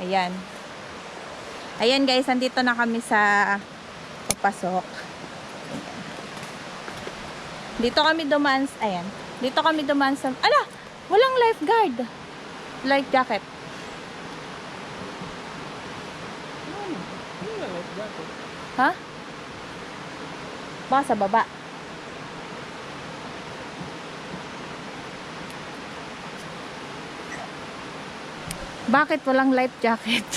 Ayan. Ayan guys, andito na kami sa papasok. Dito kami dumaan, ayan. Dito kami dumaan sa, ala! Walang lifeguard. Life jacket. Ha? Baka sa baba. Bakit walang life jacket?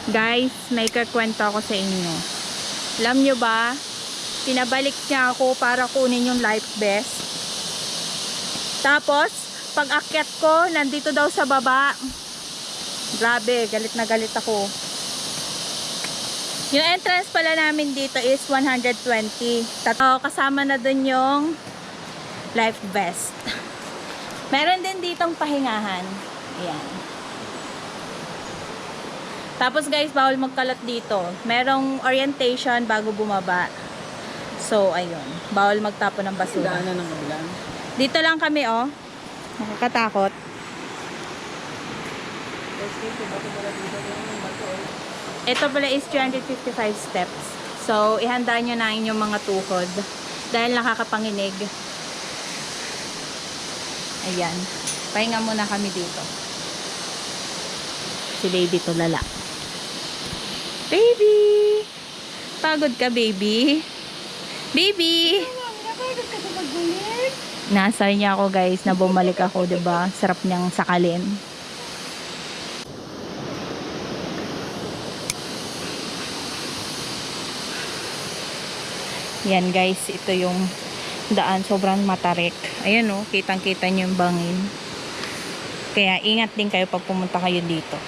Guys, may kakwento ako sa inyo. Alam nyo ba, pinabalik niya ako para kunin yung life vest. Tapos, pag akyat ko, nandito daw sa baba. Grabe, galit na galit ako. Yung entrance pala namin dito is 120. Kasama na dun yung life vest. Meron din ditong pahingahan. Ayan. Tapos guys, bawal magkalat dito. Merong orientation bago bumaba. So, ayun. Bawal magtapon ng basura. Dito lang kami, oh. Nakakatakot. Ito pala is 255 steps. So, ihanda nyo na inyong mga tuhod. Dahil nakakapanginig. Ayan. Pahinga muna kami dito. Si baby tulala. Baby! Pagod ka, baby? Baby! Nasar niya ako, guys, na bumalik ako, 'di ba? Sarap niyang sakalin. Yan, guys, ito yung daan, sobrang matarik. Ayun, oh, kitang-kita niyo yung bangin. Kaya ingat din kayo pag pumunta kayo dito.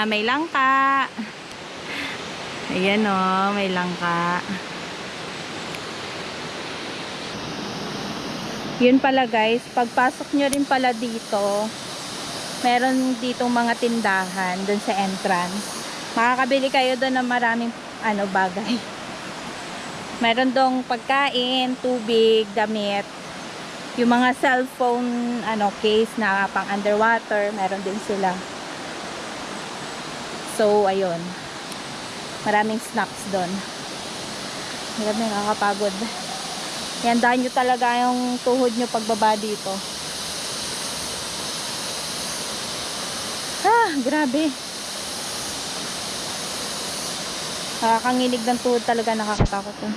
May langka. Ayan, oh, may langka. Yun pala guys, pagpasok nyo rin pala dito, meron ditong mga tindahan dun sa entrance. Makakabili kayo dun ng maraming bagay. Meron dong pagkain, tubig, damit, yung mga cellphone case na pang underwater, meron din sila. So ayun, maraming snacks dun. Maraming nakakapagod. Ihandaan nyo talaga yung tuhod nyo pagbaba dito. Grabe. Nakakanginig ng tuhod talaga, nakakatakot yun.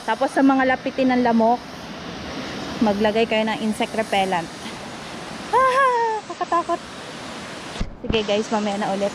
Tapos sa mga lapitin ng lamok, maglagay kayo ng insect repellent. Nakakatakot. Sige guys, mamaya na ulit.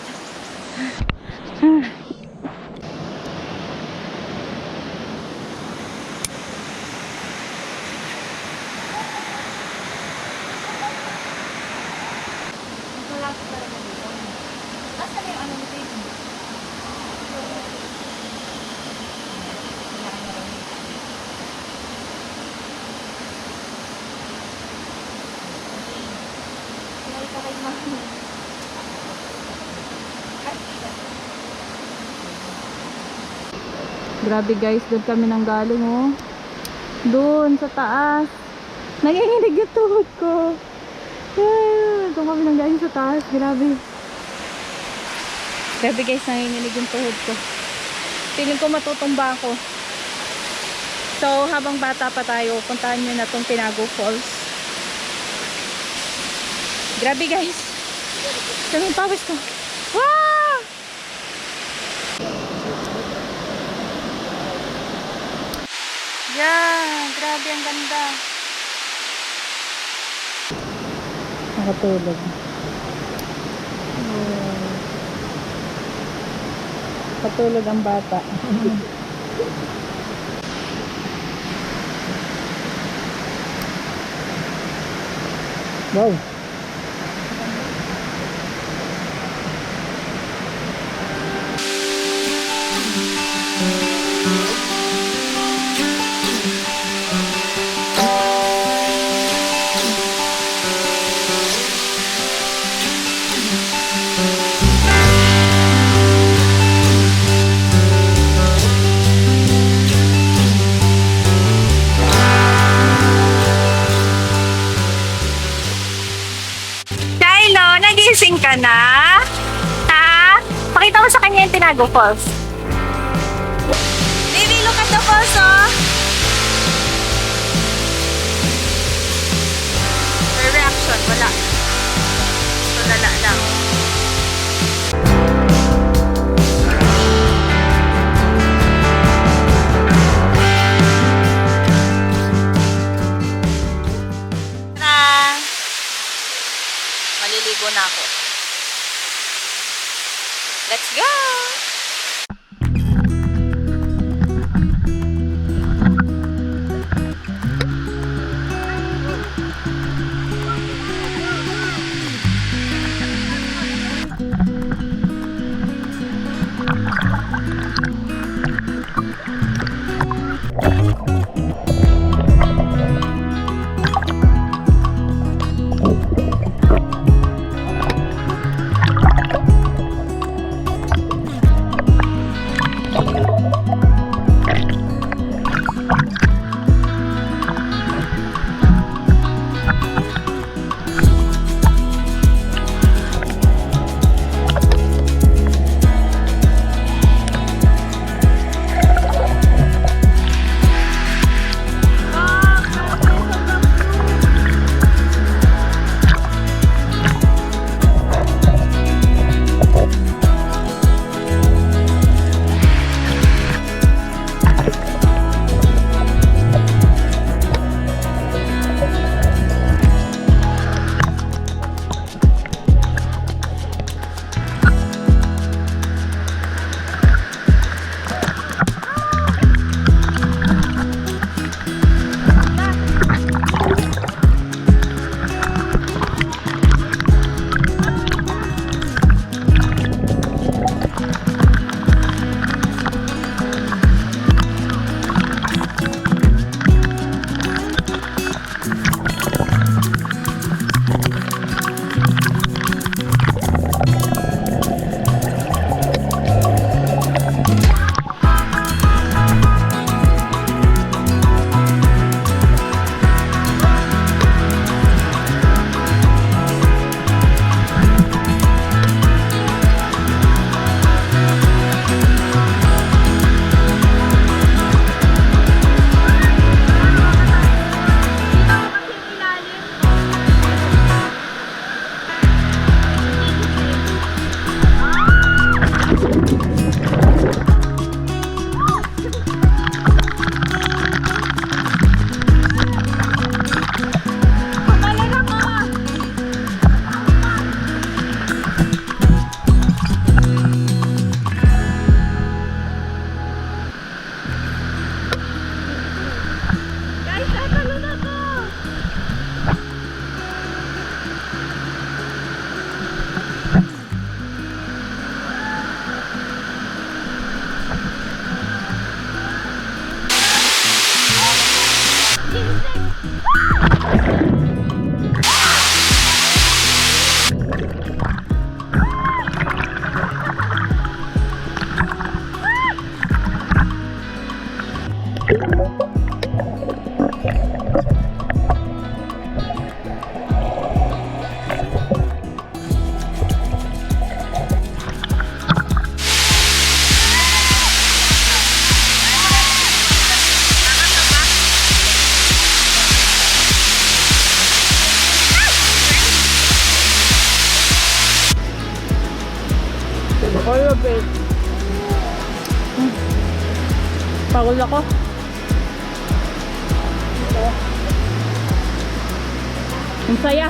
Grabe guys, doon kami nang galing, oh. Doon sa taas. Nanginginig yung tuhod ko. Doon kami nang galing sa taas. Grabe. Grabe guys, nanginginig yung tuhod ko. Feeling ko matutumba ako. So, habang bata pa tayo, puntahan nyo na tong Tinago Falls. Grabe guys. Daming pawis ko. Wow! Yan, grabe ang ganda. Nakatulog. Patulog ang bata. Wow. ka na? Ha? Pakita mo sa kanya yung Tinago Falls. Baby, look at the falls, oh! May reaction, wala. Tulala lang. Maliligo na ako. Let's go! All of it. Pagod ako. Ang saya.